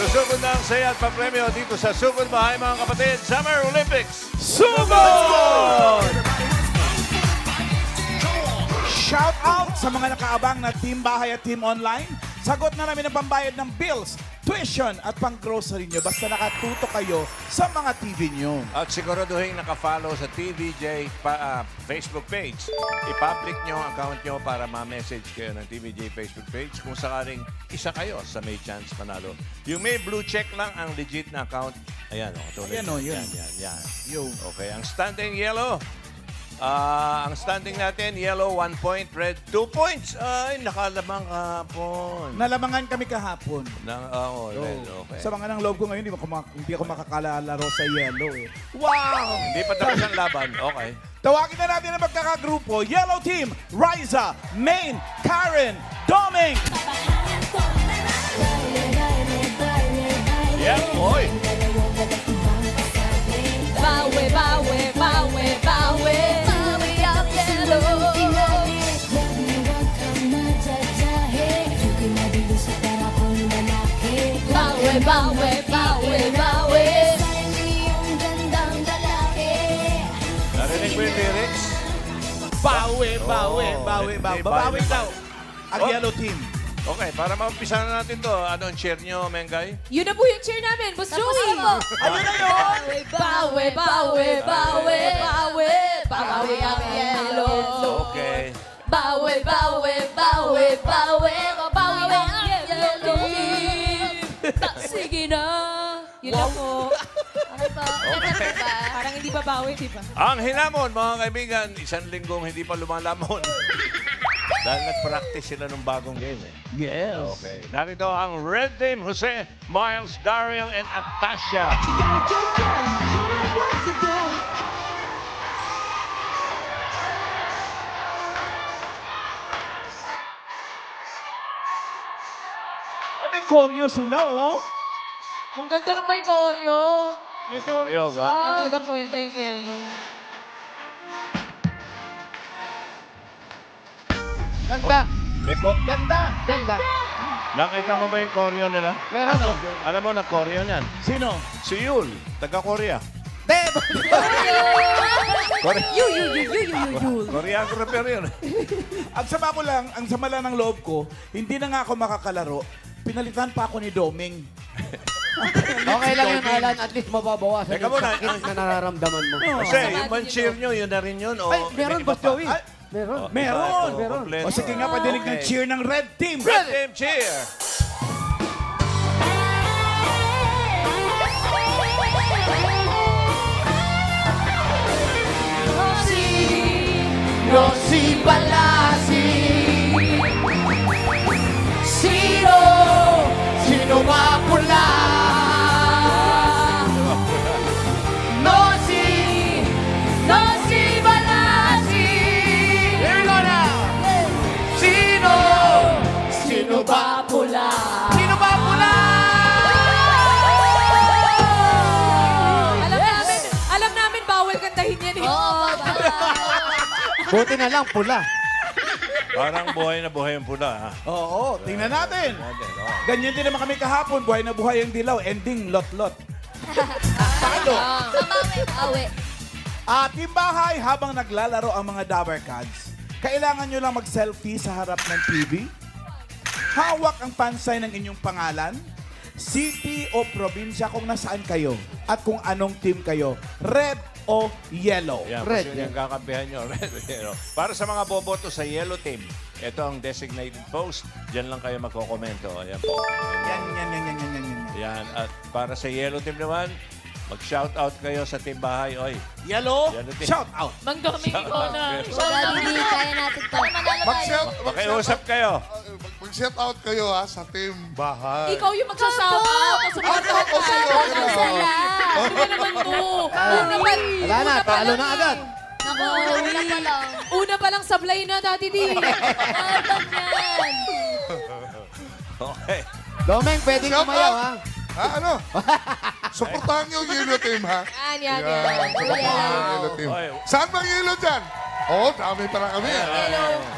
Susugod na ang saya at papremyo dito sa Sugod Bahay, mga kapatid, Summer Olympics. Sugod! Shout out sa mga nakaabang na Team Bahay at Team Online. Sagot na namin ang pambayad ng bills, tuition at pang-grocery nyo basta nakatuto kayo sa mga TV nyo. At siguraduhin nakafollow sa TVJ Facebook page. I-public nyo ang account nyo para ma-message kayo ng TVJ Facebook page kung sakaling isa kayo sa may chance manalo. Yung may blue check lang ang legit na account. Ayan o. Ayan o, yun. Yan. Yung Okay, ang standing yellow. Ang standing natin, yellow 1 point, red 2 points. Ay, nakalamang kahapon. nalamangan kami kahapon. Red, okay. Sa mga ng loob ko ngayon, hindi ako makakalaro sa yellow eh. Wow! Hindi pa tapos ang laban. Okay. Tawagin na natin ang magkakagrupo. Yellow Team, Riza, Maine, Karen, Doming. Yeah, boy. Bawi, bawi, bawi, bawi. Bawi ang yellow. Bawi, bawi, bawi, bawi. Narinig mo yung lyrics? Bawi, bawi, Oh, bawi, bawi. may Babawi bawi. daw. Ang Oh. Yellow Team. Okay, para maumpisa na natin to. Ano ang cheer nyo, Mengay? Yun na po yung cheer namin, Boss Joey. Ano na yun? Bawi, bawi, bawi, bawi. Bawi ang yellow. Okay. Bawi, bawi, bawi, bawi. Bawi ang yellow. Sige na. Yun lang po. Okay po. Parang hindi pa bawi, di ba? Ang hinamon, mga kaibigan, 1 linggong hindi pa lumalamon. Dahil nag-practice sila ng bagong game eh. Yes. Okay. Narito ang Red Team, Jose, Miles, Daryl, and Atasha. Ano yung choreo sila, oh? Ang ganda ng may koyo. Yoga. Ang ganda po yung tingin. Ganda. Ganda. Ganda. Nakita mo ba yung choreo nila? Meron o. Alam mo na choreo niyan? Sino? Si Yul, taga-Korea. Choreographer yun. Ang sama lang ng loob ko, hindi na nga ako makakalaro. Pinalitan pa ako ni Doming. Okay lang yun, Alan. At least mababawasan Teka yung muna, sakit na nararamdaman mo. Kasi yung man-cheer nyo, yun na rin yun. O Ay, meron, may iba Boss pa? Joey. Ay, Meron. Meron. Meron. Kompleto. O sige nga, padinig ng Okay. cheer ng Red Team. Red Team cheer! Rosy Palasi. Sino mapula? Nosy Palasi. Here we go now. Sino ba pula? Sino ba pula? Alam namin bawal kantahin yan eh. Buti na lang, pula. Parang buhay na buhay yung pula. Ha? Oo, tingnan natin. Oh. Ganyan din naman kami kahapon. Buhay na buhay ang dilaw. Ending, lot-lot. Talo. Bawi. Team Bahay, habang naglalaro ang mga Dabber Cats, kailangan nyo lang mag-selfie sa harap ng TV. Hawak ang pansay ng inyong pangalan, city o probinsya kung nasaan kayo, at kung anong team kayo, red o yellow. Yan, Red, Red, yung kakampihan nyo. Red, yellow. Para sa mga boboto sa yellow team, ito ang designated post. Diyan lang kayo magkokomento. Ayan po. Yan. Yan. At para sa yellow team naman, mag-shoutout kayo sa Team Bahay. Oy, Yellow, Yellow team. shout out. Mang Domingo na. Hindi kaya natin to. makiusap kayo. Mag-shout out kayo ha sa Team Bahay. Ikaw yung magsa-shout out. Hindi naman mo. Wala na, talo na agad. Una pa lang. Una pa lang sablay na, Daddy D. Album yan. Okay. Domeng, pwedeng Shout kumayaw, out. ha? Ano? Suportahan niyo yung Yellow Team ha. Yan. Suportahan niyo yung Yellow Team. Oy. Saan bang Yellow dyan? Oo, dami para kami.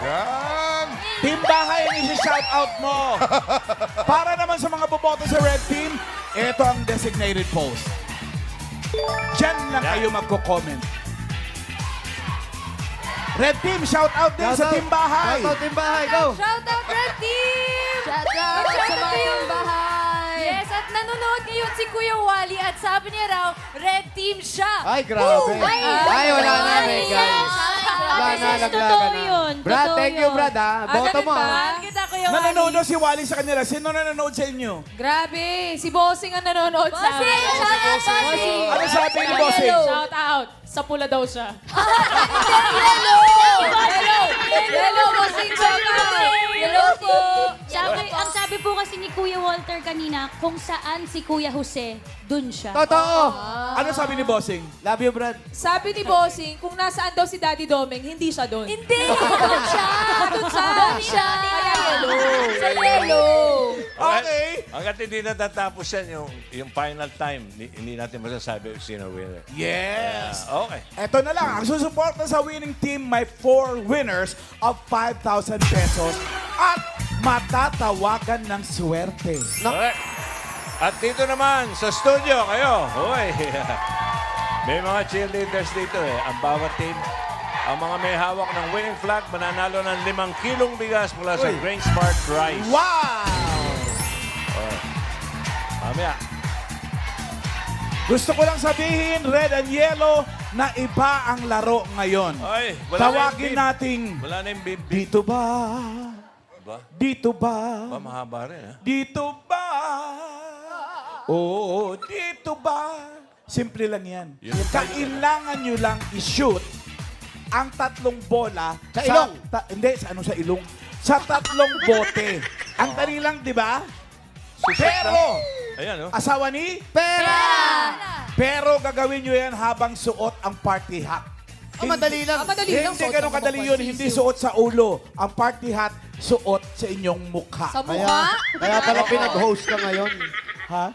Yan. Team Bahay, ini shout out mo. Para naman sa mga boboto sa Red Team, Ito ang designated post. Diyan lang Yan. kayo magko-comment. Red Team, shout out din sa Team Bahay. Shout out, Team Bahay, go! Shout out, Red Team! Shout out sa mga timbahay. Yes, at nanonood ngayon si Kuya Wally at sabi niya raw, Red Team siya. Ay, grabe. Ay, wala na, guys. Wala na, naglaga na. Brad, thank you, Brad, ha. Boto mo, ha. Kita, Kuya Wally. Nanonood si Wally sa kanila. Sino nanonood sa inyo? Grabe, si Bossing ang nanonood sa amin. Bossing! Shout out, Bossing! Ano sabi ni Bossing? Shout out. Sa pula daw siya. Hello! Hello, Bossing. Shout out. Hello po! Ang sabi po kasi ni Kuya Walter kanina, kung saan si Kuya Jose, dun siya. Totoo. Ano sabi ni Bossing? Love you, Brad. Sabi ni Bossing, kung nasaan daw si Daddy Domeng, hindi siya doon. Hindi! Doon siya! Doon siya. Doon siya! Kaya yellow. Sa yellow! Okay. Hanggat hindi natatapos yan, yung final time, hindi natin masasabi kung sino winner. Yes. Okay. Eto na lang, ang susuporta sa winning team may 4 winners of 5,000 pesos at matatawagan ng swerte. Correct. At dito naman, sa studio, kayo. Hoy. May mga cheerleaders dito eh. Ang bawat team, ang mga may hawak ng winning flag, mananalo ng 5 kilong bigas mula sa Grain Smart Rice. Wow! Mamaya. Gusto ko lang sabihin, red and yellow, na iba ang laro ngayon. Ay, wala Tawagin na yung nating, Wala na yung bib. dito ba? Ba? Dito ba? Mahaba rin, ha? Dito ba? Oo, dito ba? Simple lang yan. Kailangan nyo lang i-shoot ang 3 bola Sa ilong? hindi, sa ilong. Sa 3 bote. Ang dali lang, di ba? Pero, Ayan, oh. asawa ni? Pera! Pero gagawin nyo yan habang suot ang party hat. Madali lang. Hindi ganun kadali yun. Hindi suot sa ulo. Ang party hat, suot sa inyong mukha. Sa Kaya, mukha? kaya pala pinag-host ka ngayon. Ha?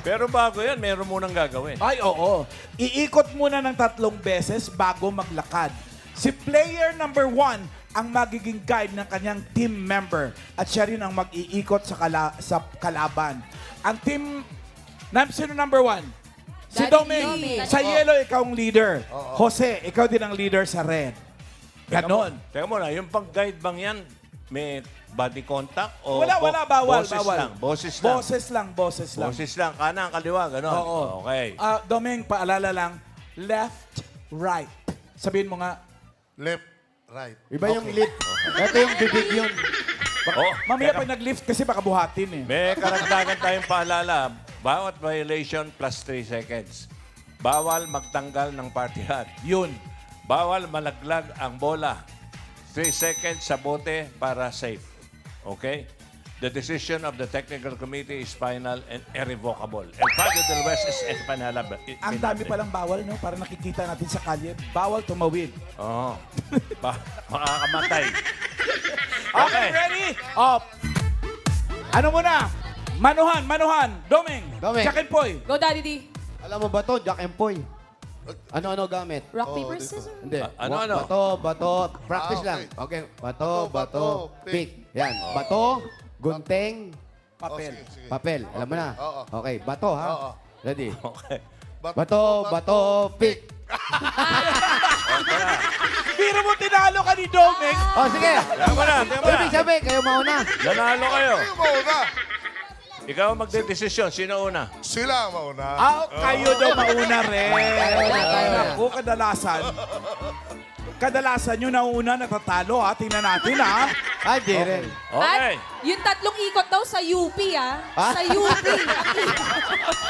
Pero bago yan, meron munang gagawin. Ay, oo. Iikot muna ng 3 beses bago maglakad. Si player number 1 ang magiging guide ng kanyang team member at siya rin ang mag-iikot sa, sa kalaban. Ang team... Sino number 1? Si Daddy Doming. Doming. Sa yellow, ikaw ang leader. Jose, ikaw din ang leader sa red. Ganon. Teka muna, yung pag-guide bang yan, may body contact o Wala, bawal, boses bawal. lang? Boses lang. Boses lang. Boses lang. Kanan, kaliwa, gano'n. Oo. Okay. Doming, paalala lang, left, right. Sabihin mo nga, Left, right. Iba yung lip. Ito yung bibig yun. Oh, mamaya teka, pag nag-lift kasi baka buhatin eh. may karagdagan tayong paalala. Bawat violation plus 3 seconds. Bawal magtanggal ng party hat. Yun. Bawal malaglag ang bola. 3 seconds sa bote para safe. Okay? The decision of the technical committee is final and irrevocable. El Pago del West is Espanala. Ang dami palang bawal, no? Para nakikita natin sa kalye. Bawal tumawid. Oo. Makakamatay. Okay, ready? Up. Ano muna? Manuhan. Doming. Doming. Jack and Poy. Go, Daddy D. Alam mo ba to, Jack and Poy? Ano gamit? Rock, paper, scissors. Hindi. Ano? Bato. Practice okay. lang. Okay. Bato, pick. Yan. Bato, gunting, Papel. Sige. papel. Alam mo na? Oo. Okay. Bato, ha? Oo. Ready? Okay. Bato, pick. Biro mo tinalo ka ni Doming. Oh, sige. Teka muna. Ibig sabihin, kayo mauna. Nanalo kayo. Kayo mauna. Ikaw ang magdedesisyon. Sino una? Sila ang mauna. Kayo daw mauna rin. Tayo na. Naku, kadalasan yung nauna natatalo ha. Tingnan natin ha. Ay, di rin. Okay. At yung 3 ikot daw sa UP, ah. Ha? Sa UP.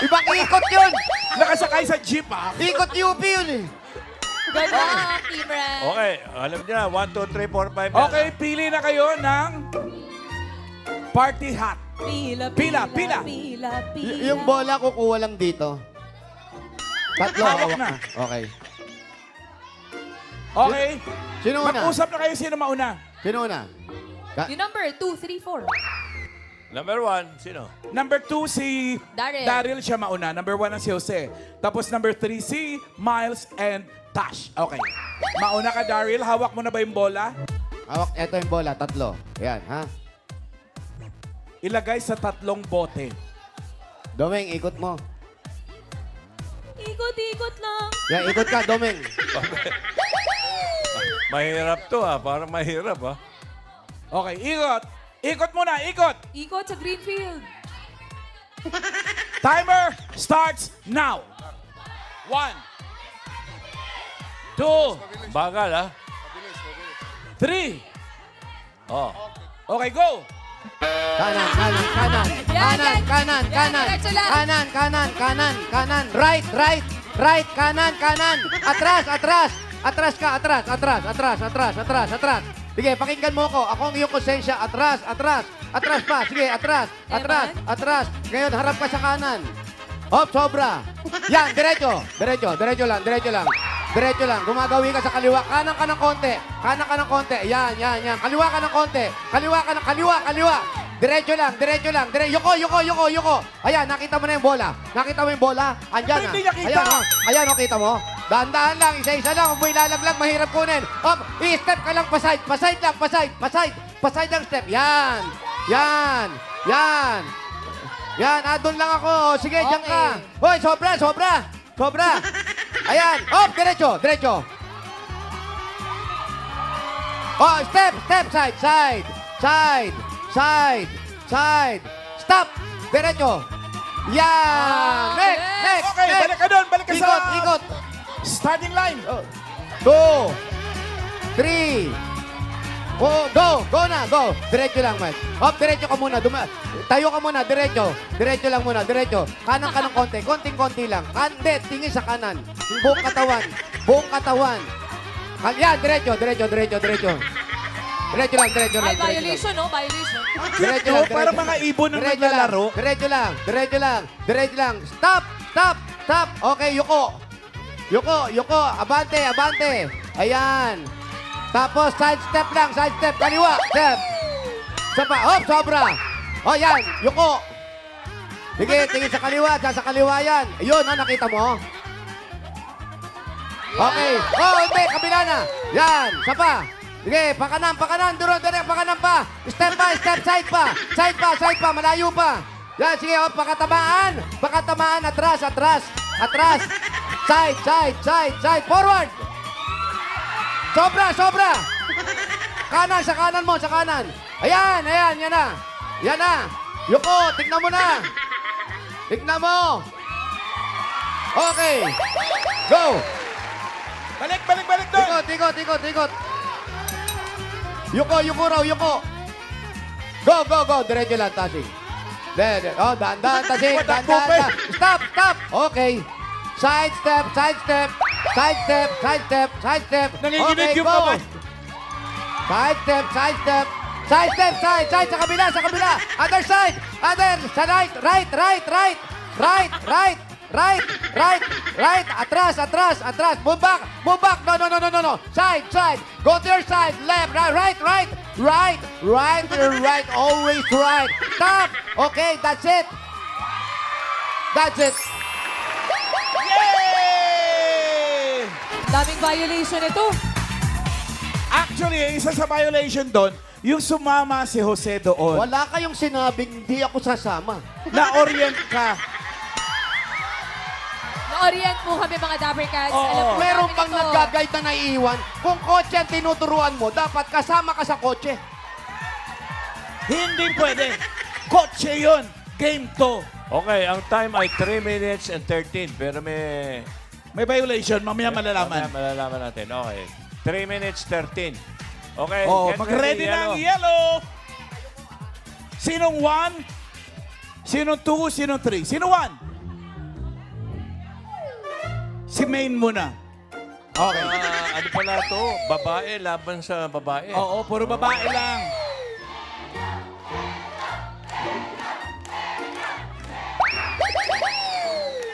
Ibang ikot yun. Nakasakay sa jeep ha. Ikot UP yun eh. Ganda, Team Red. Okay. Alam niyo na. 1, 2, 3, 4, 5. Okay, pili na kayo ng party hat. Pila. Yung bola kukuha lang dito. Tatlo. Hawak hawak na. Okay. Okay. Sino una? Mag-usap na kayo sino mauna. Sino una? Yung number 2, 3, 4. Number 1. Sino? Number 2 si Daryl. siya mauna. Number 1 ang si Jose. Tapos number 3 si Miles and Tash. Okay. Mauna ka, Daryl. Hawak mo na ba yung bola? Hawak, eto yung bola. Tatlo. Yan, ha? Ilagay sa 3 bote. Domeng, ikot mo. Ikot-ikot lang. Yan, ikot ka, Domeng. Mahirap to parang mahirap Okay, ikot. Ikot muna, ikot. Ikot sa Greenfield. Timer starts now. 1, 2, Bagal 3. Oh. Okay, go. Kanan, kanan, kanan. Kanan, kanan, kanan. diretso lang. Kanan, kanan, kanan, kanan. Right, right, right. Kanan, kanan. Atras, atras. Atras ka, atras, atras, atras, atras, atras, atras. Sige, pakinggan mo ko. Ako ang iyong konsensya. Atras, atras. Atras pa. Sige, atras, atras, atras. Ngayon, harap ka sa kanan. Hop, sobra. Yan, diretso. Diretso, diretso lang, diretso lang. Diretso lang. Gumagawi ka sa kaliwa. Kanan ka ng konti. Kanan ka ng konti. Yan, yan, yan. Kaliwa ka ng konti. Kaliwa ka ng, kaliwa, kaliwa. Diretso lang, diretso lang. Yuko, yuko, yuko, yuko. Ayan, nakita mo na yung bola. Nakita mo yung bola? Andyan na. Hindi niya kita. Ayan, ayan, nakita mo? Dahan-dahan lang, isa-isa lang. Kung mo ilalaglag, mahirap kunin. Hop, i-step ka lang, paside. Paside lang, paside, paside. Paside lang step. Yan. Yan. Yan. Yan, doon lang ako. Sige, diyan ka. Hoy, sobra, sobra. Sobra. Ayan. Hop, diretso, diretso. Oh, step, step, side, side, side, side, side. Stop. Diretso. Yan. Next, next, Okay, next. balik ka doon. Balik ka sa Ikot, ikot. starting line. 2, 3, oh, go! Go na, go! Diretso lang, Mike. Hop, diretso ka muna. Tayo ka muna, diretso. Diretso lang muna, diretso. Kanan ka ng konti. Konting-konti lang. Hindi, tingin sa kanan. Buong katawan. Buong katawan. Yan, diretso, diretso, diretso, diretso. Diretso lang, diretso lang. Ay, violation, no? Violation. Diretso lang, Para mga ibon na Diretso naglalaro. lang, diretso lang, diretso lang, diretso lang. Stop, stop, stop. Okay, yuko. Yuko, yuko. Abante, abante. Ayan. Tapos, side step lang, side step. Kaliwa, step. Sapa, hop, sobra. O, yan, yuko. Sige, tingin sa kaliwa, sa kaliwa yan. Ayun, nakita mo? Okay. Oh, hindi, kabila na. Yan, sapa. Sige, pakanan, duron, pakanan pa. Step pa, step, side pa. Side pa, malayo pa. Yan, sige, oh, pakatamaan, atras, atras, atras. Side, forward. Sobra. Kanan, sa kanan mo, sa kanan. Ayan, yan na. Yan na. Yuko, tignan mo na. Tignan mo. Okay. Go. Balik doon. Ikot. Yuko raw, yuko. Go. Diretso lang, tasing. Oh, dahan-dahan, tasing. Dahan-dahan. Stop. Okay. Side step. Nanginginig Okay, yung go. kamay. Side step. Sa kabila. Other side. Sa right. Atras. Move back. No. Side. Go to your side. Left, right. Always right. Stop. Okay, that's it. Yay! Daming violation ito. Actually, isa sa violation doon, yung sumama si Jose doon, Wala kayong sinabing hindi ako sasama. na-orient ka. Na-orient po kami mga Dapper Cats. Oo. Alam po Meron namin pang ito. nag-guide na naiiwan. Kung kotse ang tinuturuan mo, dapat kasama ka sa kotse. Hindi pwede. Kotse yun. Game to. Okay, ang time ay 3 minutes and 13. Pero may May violation, mamaya malalaman. malalaman natin. Okay. 3 minutes 13. Okay. Oh, get mag-ready na ang yellow. Sinong 1? Sinong 2? Sinong 3? Sino 1? Si Main muna. Okay. Ano pala to? Babae, laban sa babae. Oo, puro babae lang.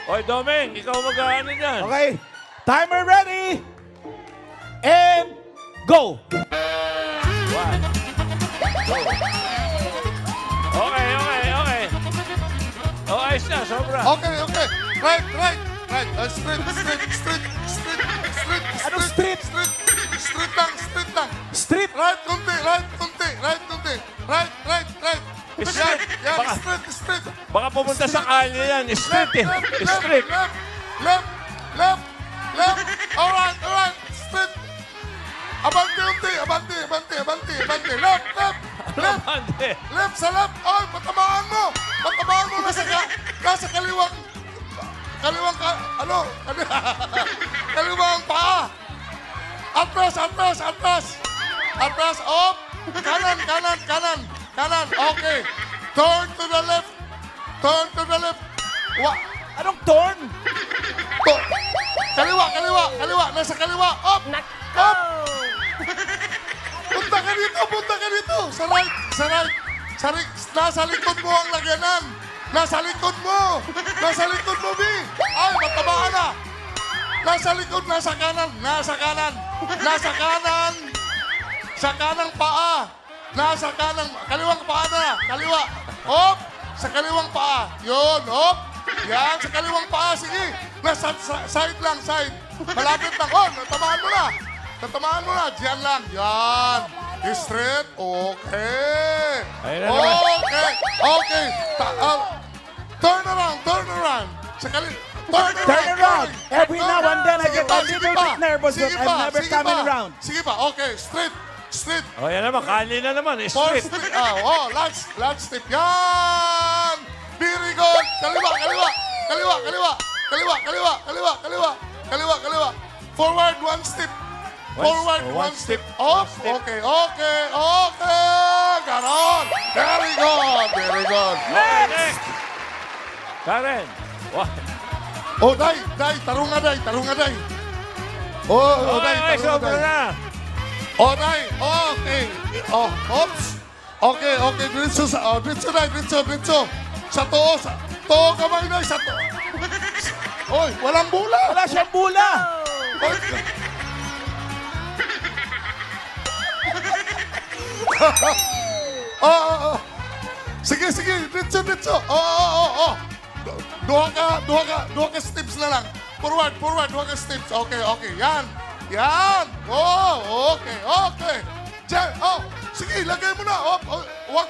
Oy, Domeng, ikaw mag-ano dyan. Okay. Timer ready. And go. One. Go. Okay. Oh, ayos na, sobra. Okay. Right. Straight. Ano street? Straight lang. Street. Right, konti. Right. Straight. Yan, Baka- straight. Baka pumunta sa kanya yan. Straight eh. Straight. Left. Left. Left. Left. Alright. Straight. Abante, unti. Abante. Left. Abante. Left sa left. Ay, patamaan mo. Nasa kaliwang kaliwang paa. Atras. Up. Kanan. Okay. Turn to the left. Anong turn? Kaliwa. Nasa kaliwa. Up. Punta ka dito. Sa right. Nasa likod mo ang lagyanan. Nasa likod mo, B. Ay, matamaan na. Nasa likod, nasa kanan. Sa kanang paa. Kaliwang paa na. Kaliwa. Op. Sa kaliwang paa. Yun, op. Yan, sa kaliwang paa. Sige. Side lang. Malapit lang. Oh, natamaan mo na. Diyan lang. Yan. Straight. Okay. Ayun na naman. Okay. Turn around. Turn around. Every now and then I get a little bit nervous, but Sige I'm pa, never sige coming pa. around. Sige pa. Okay. Straight. O yan naman, kanina naman. Four Straight. step. Last step. Yan. Very good. Kaliwa. Forward one step. One step. Up. Okay. Ganon. Very good. Next. Karen. Wow. Oh, Day. Tarunga, Day. Oh, Day. Ay, Tarunga, sobra Day. na. Oh, Day. Okay. Oh, oops. Okay. Dritso, Day. Sa toho kamay, Day. Sa toho. Oy, walang bula. Wala siyang bula. Oy. Oh. Sige. Dritso. Oh. Duha ka steps na lang. Forward, duha ka steps. Okay. Yan. Oh, okay. Diyan, sige, lagay mo na. Huwag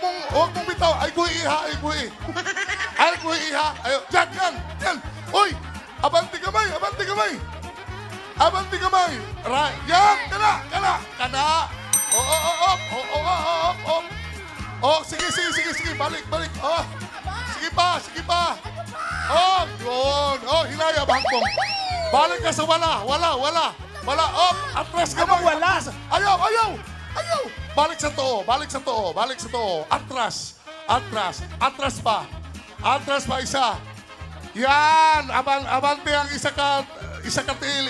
mong bitaw. Ay, guhi iha. Ayo, yan. Uy, abanti kamay. Right, yan, kana. Oh, sige. Balik. Oh, sige pa. Oh, yun. Oh, hinaya, bangkong. Balik ka sa wala. Oh, atras ka. Anong wala? Ayaw. Balik sa too. Atras pa isa. Yan, abante ang isa ka tiil.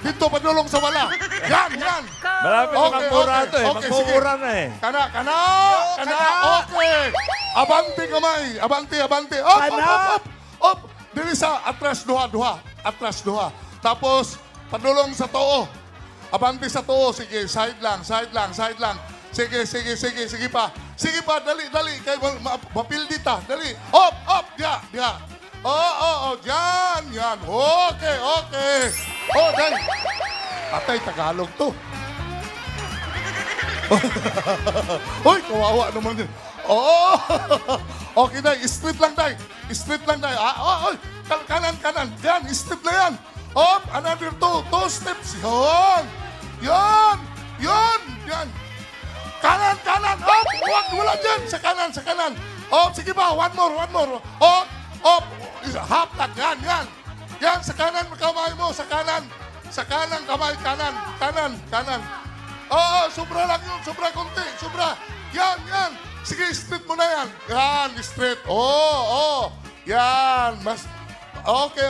Dito, padulong sa wala. Yan. Malapit na magmura ito eh. Okay, Magmumura sige. na eh. Kana. Okay. Abante kamay. Abante. Up. Dili sa atras duha. Tapos, padulong sa too. Abante sa too. Sige, side lang. Sige pa. Dali. Kay mapildita. Dali. Up. Diya. Oh, yan. Okay. Oh, dali. Patay, Tagalog to. Hoy, kawawa naman din. Oh! Okay, Day. Straight lang, Day. Oy, kanan. Yan, straight na yan. Up, another two steps. Yan. Kanan. Up, wala dyan. Sa kanan. Oh, sige ba, one more. Oh, up, half tag. Yan. Yan, sa kanan, kamay mo, sa kanan. Sa kanan, kamay, kanan. Oo, sobra lang yun. Sobra konti. Yan. Sige, straight mo na yan. Yan, straight. Oo. Yan. Okay.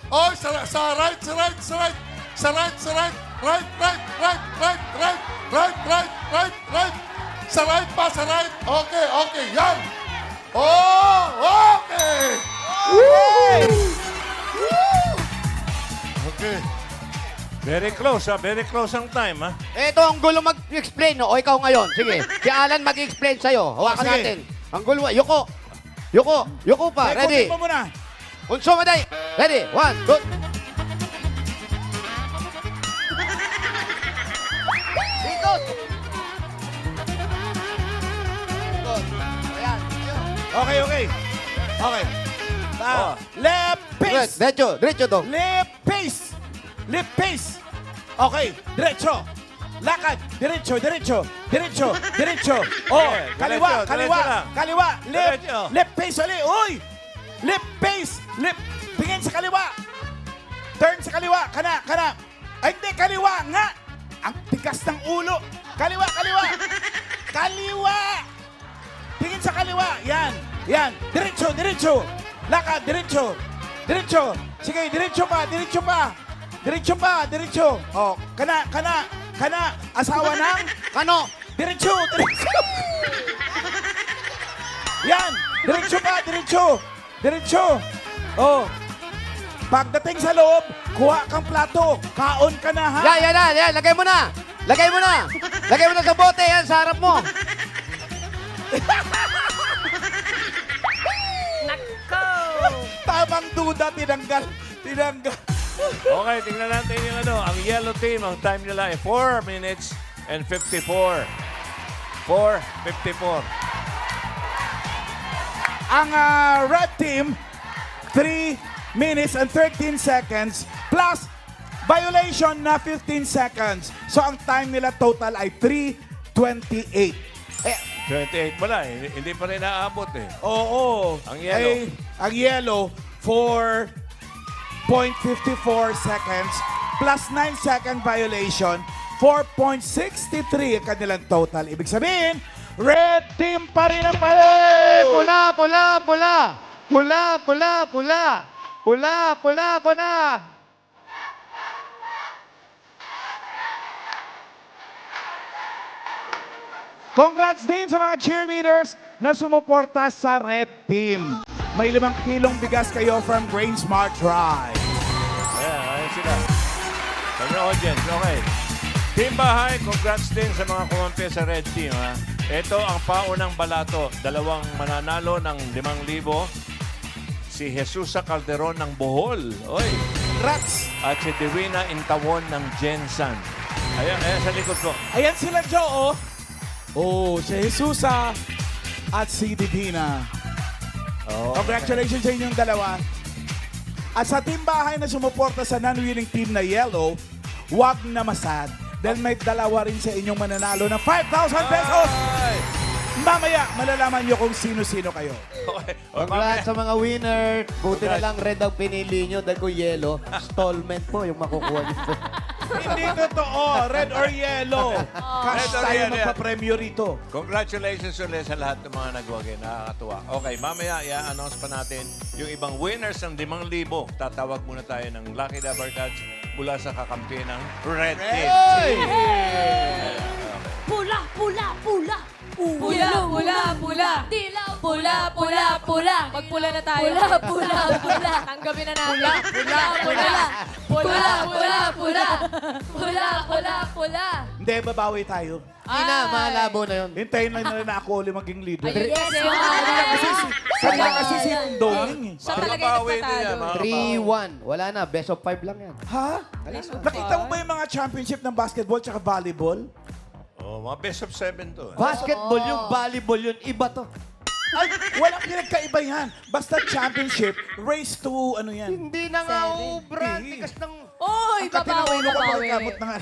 Oh, sa right. Right. Sa right. Okay. Yan. Oh, okay. Okay. Very close ang time ha. Ito ang gulo mag-explain, no? O ikaw ngayon. Sige, si Alan mag-explain sa'yo. Hawakan Sige. natin. Ang gulo, Yuko pa. Ready? Ikutin mo muna. Unso maday. Ready? 1, good. Ikot. Ayan. Okay, okay. Okay. Left pace. Diretso to. Left pace. Left pace. Okay, diretso. Lakad, diretso. Oh, Yeah, kaliwa, diretso, kaliwa, diretso lang. kaliwa. Left, Diretso. left pace ulit. Uy! Left pace. Left. Tingin sa kaliwa. Turn sa kaliwa. Kana. Ay, hindi, kaliwa nga. Ang tigas ng ulo. Kaliwa. Kaliwa. Tingin sa kaliwa. Yan. Diretso. Lakad, diretso. Sige, diretso pa. Oh, kana. Asawa ng Kano? diretso. Yan, diretso. Oh. Pagdating sa loob, kuha kang plato. Kaon ka na, ha? Yan. Lagay mo na. Lagay mo na sa bote. Yan, sa harap mo. Tamang duda, tinanggal. Okay, tingnan natin yung ang yellow team. Ang time nila ay 4 minutes and 54. 4:54. Ang red team, 3 minutes and 13 seconds plus violation na 15 seconds. So ang time nila total ay 3:28. 28 wala eh. Hindi pa rin naabot eh. Oo. Ang yellow. Ang yellow, 4.54 seconds plus 9 second violation, 4.63 ang kanilang total. Ibig sabihin, red team pa rin ang pala. Pula. Congrats din sa mga cheerleaders na sumuporta sa red team. May 5 kilong bigas kayo from Grain Smart Drive. Ayan sila. Sa mga audience, okay. Team Bahay, congrats din sa mga kumampi sa red team. Ha? Ito ang paunang balato. 2 mananalo ng 5,000. Si Jesusa Calderon ng Bohol. Oy. Congrats! At si Divina Intawon ng Jensan. Ayan sa likod ko. Ayan sila, Joe. Oh, si Jesusa at si Divina. Oh, Congratulations sa inyong dalawa. At sa team bahay na sumuporta sa non-winning team na yellow, huwag na masad. Dahil may dalawa rin sa inyong mananalo ng 5,000 pesos. Ay! Mamaya, malalaman nyo kung sino-sino kayo. Okay. O, Congrats sa mga winner. Buti na Congrats. lang red ang pinili nyo dahil kung yellow, stallment po yung makukuha nyo. Hindi totoo, red or yellow. Cash Red or tayo yellow. magpapremyo rito. Congratulations ulit sa lahat ng mga nagwagi. Nakakatuwa. Okay, mamaya i-announce pa natin yung ibang winners ng 5,000. Tatawag muna tayo ng Lucky Dabber Cards mula sa kakampi ng Red Team. Pula. Dilaw, pula. Magpula na tayo. Pula. Tanggapin na natin. Pula. Hindi, babawi tayo. Hindi na, malabo na yun. Hintayin lang na ako ulit maging leader. Yes, Kaya kasi si Donging eh. Siya talaga yung Babawi din yan, nagpatalo. mga 3-1. Wala na, best of 5 lang yan. Ha? Nakita mo ba yung mga championship ng basketball tsaka volleyball? Oh, mga best of 7 to. Basketball yung volleyball yun, iba to. Ay, walang pinagkaiba yan. Basta championship, race to ano yan. Hindi na nga, obra. Hindi. Tikas ng... Uy, babawi. Kamot na nga.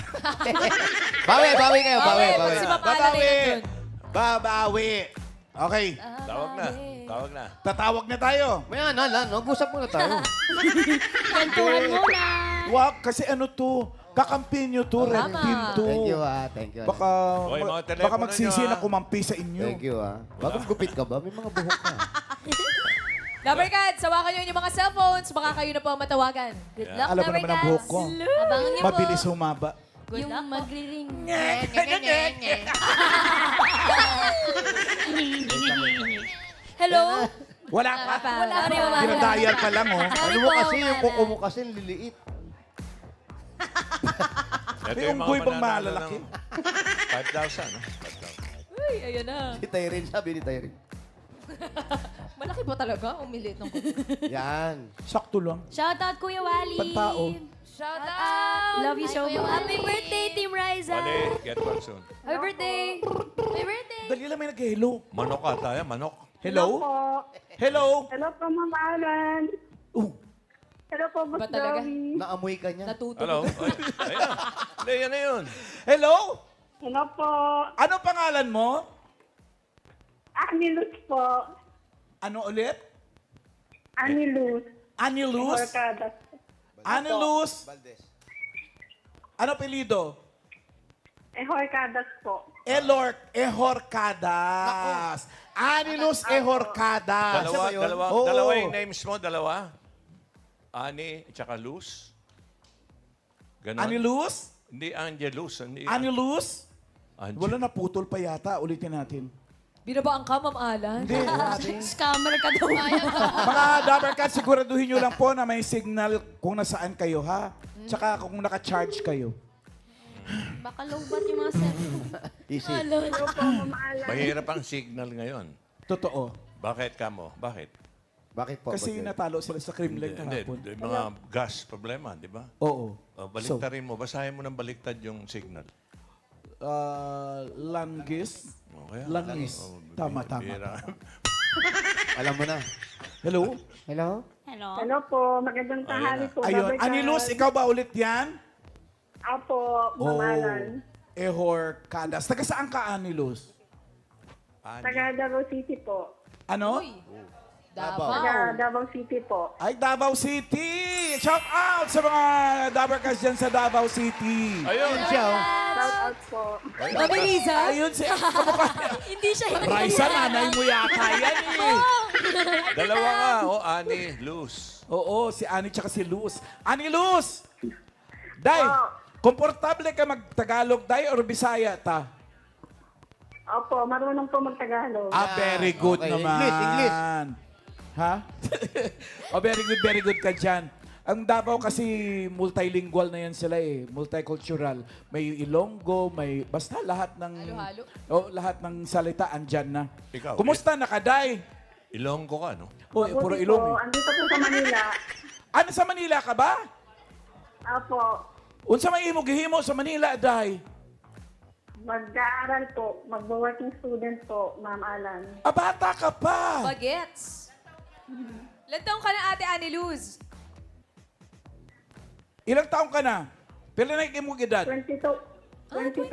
Bawi kayo, bawi. Si Mapala rin nandun. Babawi. Okay, Tawag na. tatawag na tayo. Maya na, mag-usap muna tayo. Kwentuhan muna. Wag, kasi ano to, kakampi nyo to, red Tama. team to. Thank you. Baka, Oy, mga telepono baka magsisi nyo, na kumampi sa inyo. Thank you, Bagong gupit ka ba? May mga buhok ka. Dabber Cards, sawakan nyo yung mga cellphones. Baka kayo na po ang matawagan. Good luck, Alam mo Dabber naman ang Cats. buhok ko. Abangan niyo po. Mabilis humaba. Yung magri-ring. Hello? Wala pa. Wala pa rin Dinadial pa lang, oh. Ano mo kasi, yung kuko mo kasi liliit. Ito Yung mga unggoy bang mananalo malalaki? ng 5,000. No? 5,000. Uy, ayan na. Si Tyrin, sabi ni Tyrin. Malaki ba talaga? Umilit ng kuko. Yan. Sakto lang. Shoutout, Kuya Wally. Pantao. Shout out! Love you so Kuya much. Wally. Happy birthday, Team Riza. Wale, get well soon. Happy birthday. Happy birthday. Dali lang may nag-hello. Manok ata yan, manok. Hello? po. Hello? Hello po, Ma'am Alan. Hello po, Boss Ba talaga? Joey. Naamoy ka niya. Natutulog. Hello? Ay, ayan. Hindi, yan na yun. Hello? Hello po. Ano pangalan mo? Anilus po. Ano ulit? Anilus. Anilus? Orcadas. Anilus? Ano apelido? Orcadas po. Ehorcadas. Anilus Ehorcadas. Dalawa yung names mo, dalawa? Ani, tsaka Luz? Ganon? Anilus? Hindi Angelus. Hindi, Anilus? Ange- Wala na, putol pa yata. Ulitin natin. Binabaan ka, Ma'am Alan? Hindi. Scammer ka daw. Mga Dabarcats, siguraduhin nyo lang po na may signal kung nasaan kayo, ha? Tsaka kung naka-charge kayo. Baka low bat yung mga cellphone. Easy. Hello po, Ma'am Alan. Mahirap ang signal ngayon. Totoo. Bakit kamo? Bakit? Bakit po? Kasi natalo sila sa Kremlin Hindi, kahapon. mga gas problema, di ba? Oo. Baliktarin mo, basahin mo ng baliktad yung signal. Langis. Okay, Langis. Tama. Alam mo na. Hello? Hello? Hello? Hello po. Magandang tanghali po. Ayun. Dabarkad. Anilus, ikaw ba ulit yan? Apo, Ma'am Alan. Ehorcadas. Taga saan ka, Anilus? Taga Davao City po. Ano? Davao. Taga Davao City po. Ay, Davao City! Shout out sa mga Dabarcats dyan sa Davao City. Ayun! Siya, oh. Shout out po. Mami Liza? Ayun si kamukha niya. Hindi siya yung Raisa, nanay mo yata yan eh. Dalawa nga, Ani, Luz. Oo, si Ani tsaka si Luz. Ani Luz! Day, Oh. komportable ka mag-Tagalog, Day, or Bisaya ta? Opo, marunong po magtagalog. Very good Okay. naman. English. Ha? Very good ka dyan. Ang Davao kasi multilingual na yan sila eh. Multicultural. May Ilonggo, may basta lahat ng Halo-halo. lahat ng salita andyan na. Ikaw, Kumusta nakaday? Ilonggo ka, no? Oh, puro Ilong. Andito po sa Manila. Ano sa Manila ka ba? Apo, Unsa may imo gihimo sa Manila, Day? mag-aaral po. Mag-working student po, Ma'am Alan. Bata ka pa. Bagets. Ilan taong ka na, Ate Aniluz? Ilang taong ka na? Pila na imo edad? 22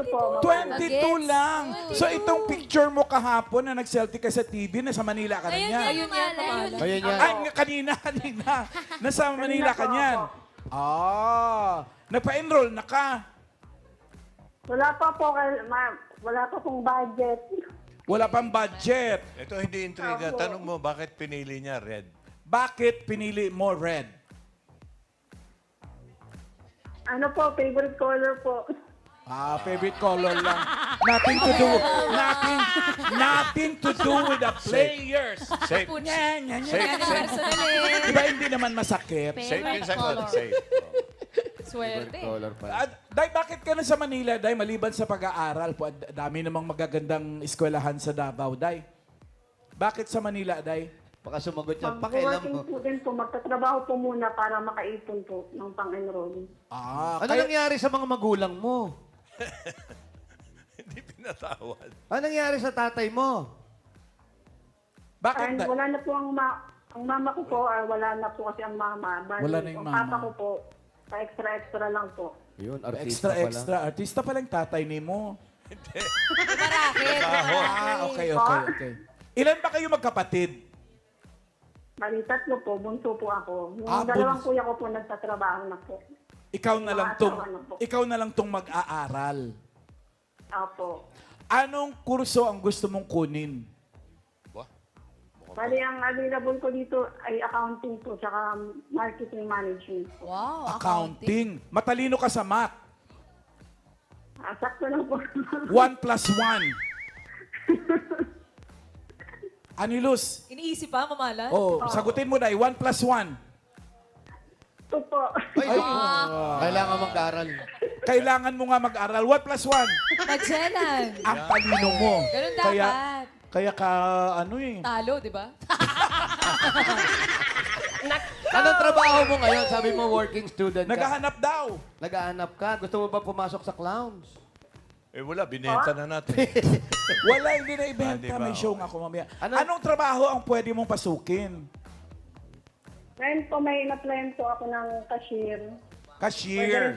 po, Ma'am Alan. 22 lang. So itong picture mo kahapon na nag-selfie ka sa TV, nasa Manila ka na niyan. Ayun yan, Ma'am Alan. Ayun yan. Ay, kanina. Nasa Manila ka po niyan. Nagpa-enroll na ka. Wala pa po, wala pa pong budget. Wala pang budget. Ito hindi intriga. Tanong mo, bakit pinili niya red? Bakit pinili mo red? Ano po, favorite color po. Favorite color lang. Nothing to do with the players. Safe. Nya, nya, nya. Safe, safe. Personal eh. Di ba hindi naman masakit? Safe yung Favorite sagot. color. Safe. Swerte. Color pa. Day, bakit ka na sa Manila, Day? Maliban sa pag-aaral po, dami namang magagandang eskwelahan sa Davao, Day. Bakit sa Manila, Day? Baka sumagot niya. Pakialam Mag-working mo. student po, magtatrabaho po muna para makaipon po ng pang-enroll. Ano nangyari sa mga magulang mo? Hindi pinatawad. Ano nangyari sa tatay mo? Bakit, And Day? wala na po ang mama ko po, wala na po kasi ang mama. Bali, Wala na yung ang papa mama. ko po, pa-extra lang po. Yun, artista pala. Extra. Artista palang tatay ni mo. Marakit. Okay. Ilan ba kayo magkapatid? Bali, tatlo po, bunso po ako. Yung Ah, dalawang bunso. kuya ko po nagtatrabaho na po. Ikaw na lang tong Mga asawa na po. ikaw na lang tong mag-aaral. Apo. Anong kurso ang gusto mong kunin? Bali, ang available ko dito ay accounting po, tsaka marketing management po. Wow, Accounting. Matalino ka sa math. Sakto lang po. 1 plus 1. Anilus. Iniisip pa, Ma'am Alan? Oh, sagutin mo dai 1 plus 1. Ito po. Kailangan mag-aral. Kailangan mo nga mag-aral. 1 plus 1. Pagselan. Ang talino mo. Ganun Kaya, dapat. kaya ka, ano eh. Talo, di ba? Anong trabaho mo ngayon? Sabi mo working student ka. Naghahanap daw. Naghahanap ka. Gusto mo ba pumasok sa clowns? Eh wala, binenta na natin. Wala, hindi na ibenta. Ah, di ba? May show nga ako mamaya. Ano? Anong trabaho ang pwede mong pasukin? Ngayon po may in-applyan po ako ng cashier. Cashier.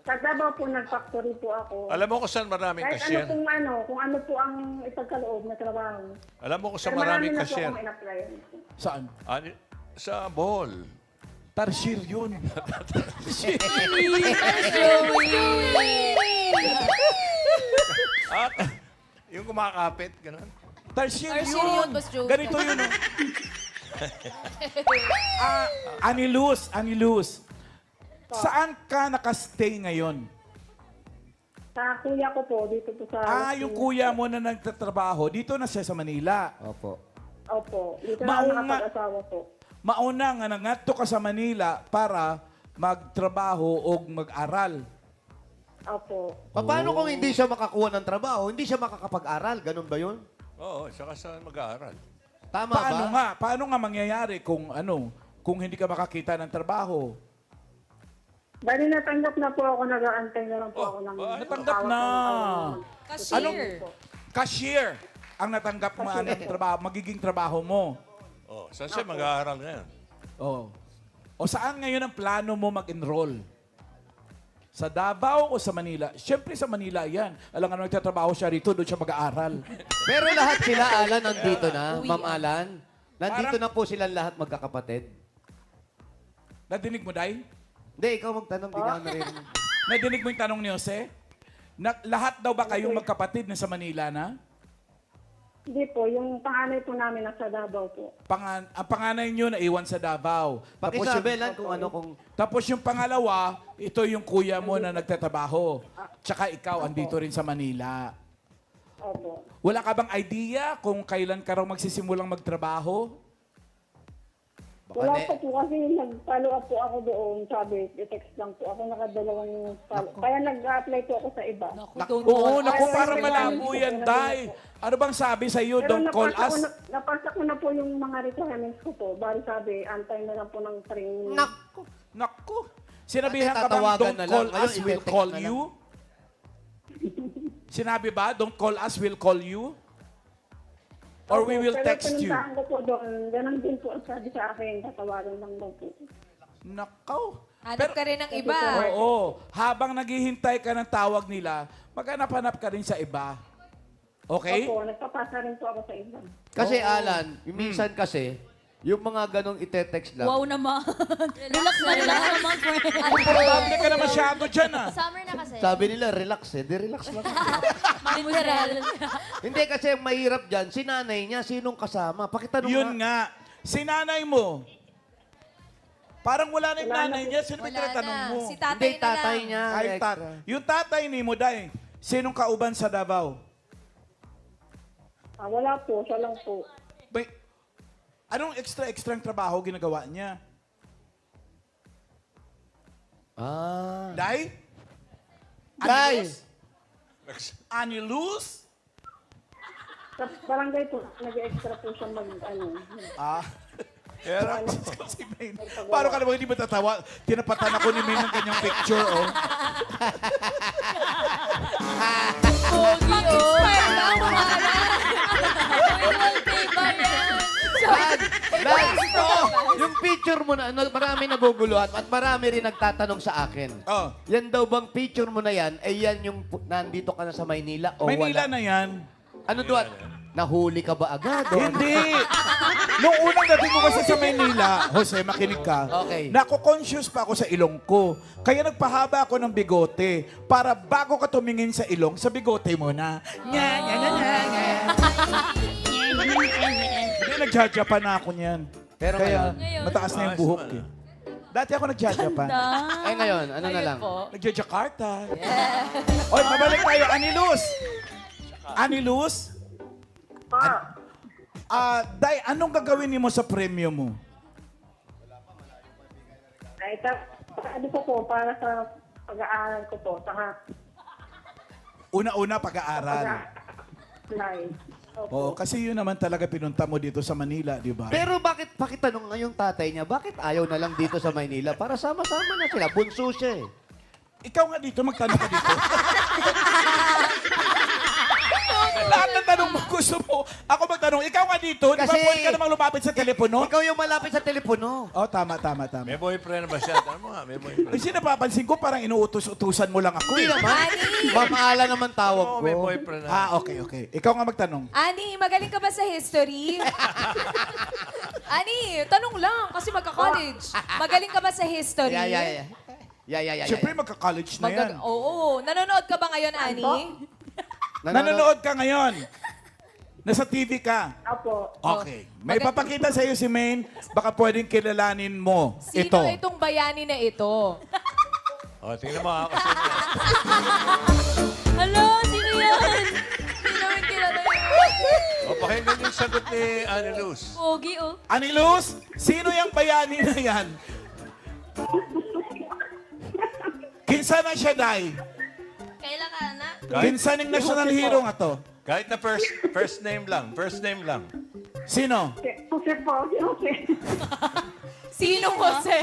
Sa Davao po nag-factory po ako. Alam mo kung saan maraming Kahit cashier? kung ano po ang ipagkaloob na trabaho. Alam mo kung saan Pero maraming marami na po cashier? akong in-applyan. Saan? Sa Bohol. Tarsier yun. At yung kumakapit, gano'n. Tarsier Tarsier yun. yun, Boss Joey. Ganito yun. Aniluz. Saan ka nakastay ngayon? Sa kuya ko po, dito po sa... Yung kuya mo na nagtatrabaho, dito na siya sa Manila. Opo. Opo, dito na Mauna- nakapag-asawa po. Mauna nga nangadto ka sa Manila para magtrabaho o mag-aral. Opo. Paano kung hindi siya makakuha ng trabaho, hindi siya makakapag-aral? Ganun ba yun? Oo, saka sa mag-aaral. Tama ba? Paano nga mangyayari kung hindi ka makakita ng trabaho? Bali natanggap na po ako, nag-aantay na lang po ako ng... natanggap na. Cashier. Cashier ang natanggap mo ng trabaho, magiging trabaho mo. Oh, saan siya mag-aaral ngayon? Oh. O saan ngayon ang plano mo mag-enroll? Sa Davao o sa Manila? Siyempre sa Manila yan. Alam nga nagtatrabaho siya rito, doon siya mag-aaral. Pero lahat sila, Alan, nandito na. Ma'am Alan. Nandito Parang- na po silang lahat magkakapatid. Nadinig mo, Day? Hindi, ikaw magtanong, di ka naririnig. Nadinig mo yung tanong ni Jose? Lahat daw ba kayong magkapatid na sa Manila na? Hindi po, yung panganay po namin nasa Davao po. Ang panganay nyo naiwan sa Davao. Pakisabi, Alan, Tapos yung pangalawa, ito yung kuya mo na nagtatrabaho. Tsaka ikaw, andito rin sa Manila. Opo. Wala ka bang idea kung kailan ka raw magsisimulang magtrabaho? Wala pa po kasi nag-follow up po ako doon. Sabi, i-text lang po ako, nakadalawang follow. Kaya nag-apply po ako sa iba. Oo, naku, para malabo yan, Day. Ano bang sabi sa iyo? Pero Don't call us. napasa ko na po yung mga requirements ko po. Bali sabi, antay na lang po ng training. Naku. Sinabihan ka bang Tatawagan don't na lang. call Ngayon, us, we'll i-text call na lang. you? Sinabi ba, don't call us, we'll call you? Or we will text you? Pero pinuntahan ko po doon, ganun din po ang sabi sa akin, tatawagan lang daw po. Nakaw. Hanap ka rin ng iba. Oo. Habang naghihintay ka ng tawag nila, maghanap-hanap ka rin sa iba. Okay? Opo, nagpapasa rin po ako sa iba. Kasi, Alan, minsan kasi, yung mga ganong ite-text lang. Wow naman. Relax naman, friend. Probable ka na masyado dyan, ah. Summer na kasi. Sabi nila, relax eh. Di relax lang. Literal. Hindi kasi ang mahirap dyan, si nanay niya, sinong kasama? Pakitanong Yun nga. nga. Si nanay mo, parang wala na yung Wala nanay na. niya. Sino Wala tinatanong na. mo? Si tatay Hindi, na lang. tatay niya. Ay, extra. yung tatay ni mo, Day, sinong kauban sa Davao? Wala po, siya lang po. May, anong extra-extrang trabaho ginagawa niya? Ah. Day? Day! Aniluz? Sa barangay po, nag-extra po siya Ah. Kaya si Maine. Paano ka naman hindi matatawa? Tinapatan ako ni Maine ng kanyang picture, oh. Pag-inspire na ako mga wallpaper yan. Yung picture mo na, marami naguguluhan at marami rin nagtatanong sa akin. Oh. Yan daw bang picture mo na yan, ay yan yung nandito ka na sa Maynila o Maynila wala? na yan. Ano doon? Nahuli ka ba agad? O? Hindi. Nung unang dating ko kasi sa Maynila, Jose, makinig ka. Okay. Nako-conscious pa ako sa ilong ko. Kaya nagpahaba ako ng bigote para bago ka tumingin sa ilong, sa bigote mo na. Nya, nya, nya, nya, nya. Hindi, nagjajapan na ako niyan. Pero Kaya ngayon. mataas na yung buhok eh. Dati ako nagjajapan. Ay ngayon, ano na lang? Nagja-Jakarta. Oy, mabalik tayo. Aniluz! Aniluz? Day, anong gagawin mo sa premyo mo? Ay, ano po po, para sa pag-aaral ko po, saka Una-una, pag-aaral. pag-apply. Oo, kasi yun naman talaga pinunta mo dito sa Manila, di ba? Pero bakit, pakitanong nga yung tatay niya, bakit ayaw na lang dito sa Maynila? Para sama-sama na sila. Bunso siya eh. Ikaw nga dito, magtanong ka dito. ang tanong mo? Gusto mo? Ako magtanong. Ikaw nga dito. Di ba Kasi- pwede ka namang lumapit sa telepono? Ikaw yung malapit sa telepono. Oh, tama. May boyfriend ba siya? Ano mo nga, may boyfriend. Kasi napapansin ko parang inuutos-utusan mo lang ako. Hindi naman. Mamaala naman tawag Oo, ko. may boyfriend na. Ah, okay. Ikaw nga magtanong. Ani, magaling ka ba sa history? Ani, tanong lang kasi magka-college. Magaling ka ba sa history? Yeah. Siyempre, magka-college na yan. Oo. Nanonood ka ba ngayon, Ani? Nanonood ka ngayon. Nasa TV ka. Opo. Okay. May papakita sa iyo si Maine. Baka pwedeng kilalanin mo Sino ito. itong bayani na ito? O, tingnan mo ako. Hello, sino yan? Hindi namin kilala yun. O, pakinggan yung sagot ni Annie Luz. Pogi, oh. Aniluz, sino yung bayani na yan? Kinsa na siya, Day? Kailan ka na? Kinsa ng national hero nga to? Kahit na first name lang. First name lang. Sino? Jose po, Jose. Sinong Jose?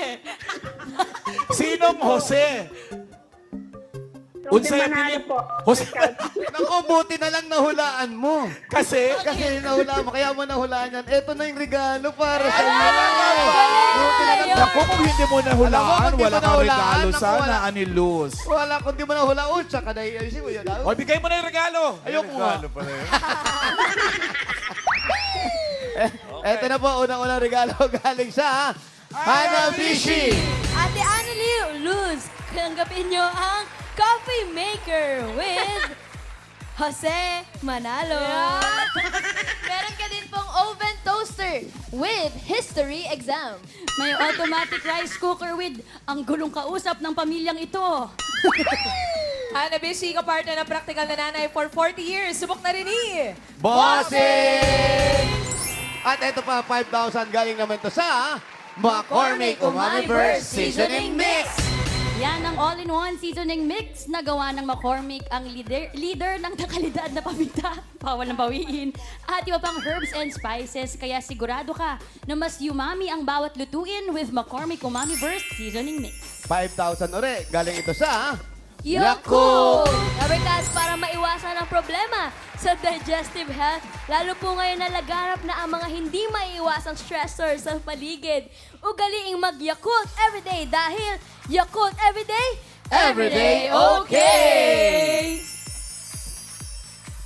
Sinong Jose? Jose Unsay Manalo apelyido? po. Jose. Naku, buti na lang nahulaan mo. Kasi, Kasi nahulaan mo, kaya mo nahulaan yan. Ito na yung regalo para sa iyo. Buti na lang. naku, kung hindi mo Alam mo, nahulaan, kung di wala mo kang nahulaan, regalo naku, sana, wala. Aniluz. Wala, kung di mo nahulaan, tsaka na iayusin mo yun. O, bigay mo na yung regalo. Ayoko nga. Regalo pala yun. Ito na po, unang-unang regalo galing sa Hanabishi. Ate Annalyn Luz, tanggapin nyo ang coffee maker with Jose Manalo. Meron ka din pong oven toaster with history exam. May automatic rice cooker with ang gulong kausap ng pamilyang ito. Hanabishi, ka-partner ng practical na nanay for 40 years. Subok na rin ni Bossing! At ito pa, 5,000 galing naman to sa McCormick Umami Burst Seasoning Mix. Yan ang all-in-one seasoning mix na gawa ng McCormick, ang leader ng nakalidad na paminta, bawal ng bawiin, at iba pang herbs and spices. Kaya sigurado ka na mas umami ang bawat lutuin with McCormick Umami Burst Seasoning Mix. 5,000 uri. Galing ito sa Yakult! Dabarkads, para maiwasan ang problema sa digestive health, lalo po ngayon na laganap na ang mga hindi maiiwasang stressors sa paligid. Ugaliing mag-Yakult everyday dahil Yakult everyday, Everyday okay!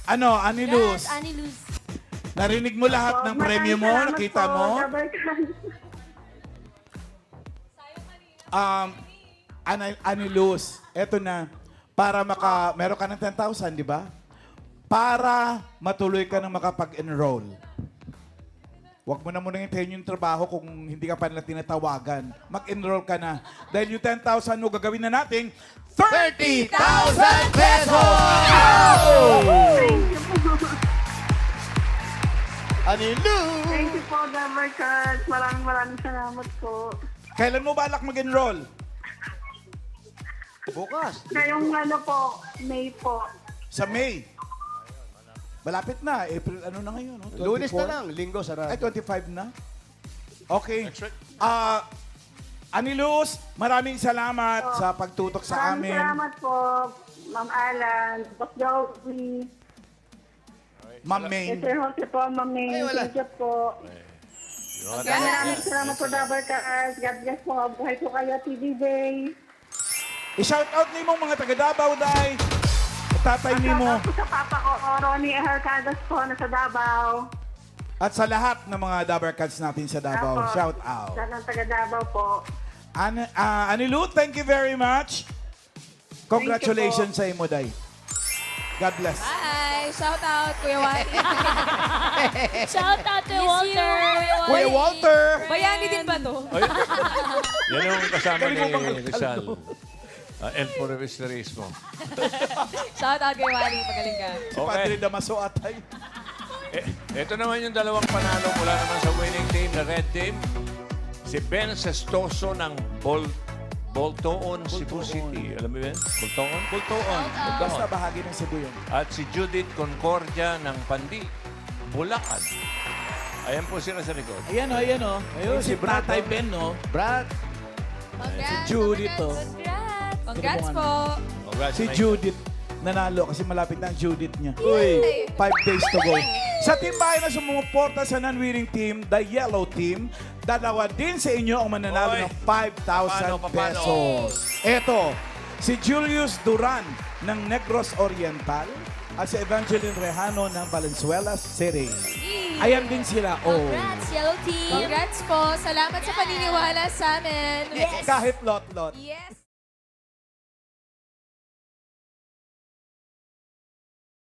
Ano, Aniluz? Yes, Annie Luz. Narinig mo lahat ng premyo mo? Nakita mo? Aniluz, eto na. Para meron ka ng 10,000, di ba? Para matuloy ka na makapag-enroll. Huwag mo na muna hintayin yung trabaho kung hindi ka pa nila tinatawagan. Mag-enroll ka na. Dahil yung 10,000 mo, gagawin na natin 30,000 pesos! Anilu! Thank you po, Dabarkads. Maraming salamat po. Kailan mo balak mag-enroll? Bukas. Ngayong ano po, May po. Sa May. Malapit na. April, ano na ngayon? No? 24? Lunes na lang, linggo sarado. Ay, 25 na? Okay. Next week. Aniluz, maraming salamat sa pagtutok sa Maraming amin. salamat po, Ma'am Alan, Boss Joey, Ma'am Maine. Sir Jose po, Ma'am May. Ay, wala. Thank you po. Maraming salamat po, Dabarkads. God bless po. Buhay po kayo, TVJ. I-shout out ni mong mga taga-Davao, Day. Tatay ni mo. Shoutout po sa papa ko, Ronnie Hercadas po, nasa Davao. At sa lahat ng mga Dabarkads natin sa Davao, Apo. shout out. Sa ng taga Davao po. Anilu, thank you very much. Congratulations sa imo, Day. God bless. Bye! Shout out, Kuya Wally. Shout out to Walter! Kuya Walter! Bayani din ba to? Ay, yan yung kasama Galing mo bang ni Rizal. El Porverismo. Shout out, Kuya Wally. Pagaling ka. Si Padre Damaso atay. Ito naman yung dalawang panalo mula naman sa winning team na Red Team. Si Ben Sestoso ng Boltoon, Cebu City. Alam mo yun? Boltoon? Boltoon. Basta bahagi ng Cebu yun. At si Judith Concordia ng Pandi, Bulacan. Ayan po sila sa likod. Ayan o, ayan o. Ayun, si Tatay Ben, no? Brad, Congrats. Judith, oh. Congrats po. Congrats Si na- Judith. nanalo kasi malapit na ang Judith niya. Uy, 5 days to go. Sa timbayan na sumuporta sa non-winning team, the yellow team, dalawa din sa inyo ang mananalo Oy. ng 5,000 Paano? pesos. Eto, si Julius Duran ng Negros Oriental at si Evangeline Rejano ng Valenzuela City. Ayan din sila. Oh. Congrats, Yellow Team! Congrats po. Salamat sa paniniwala sa amin. Kahit lot-lot. Yes.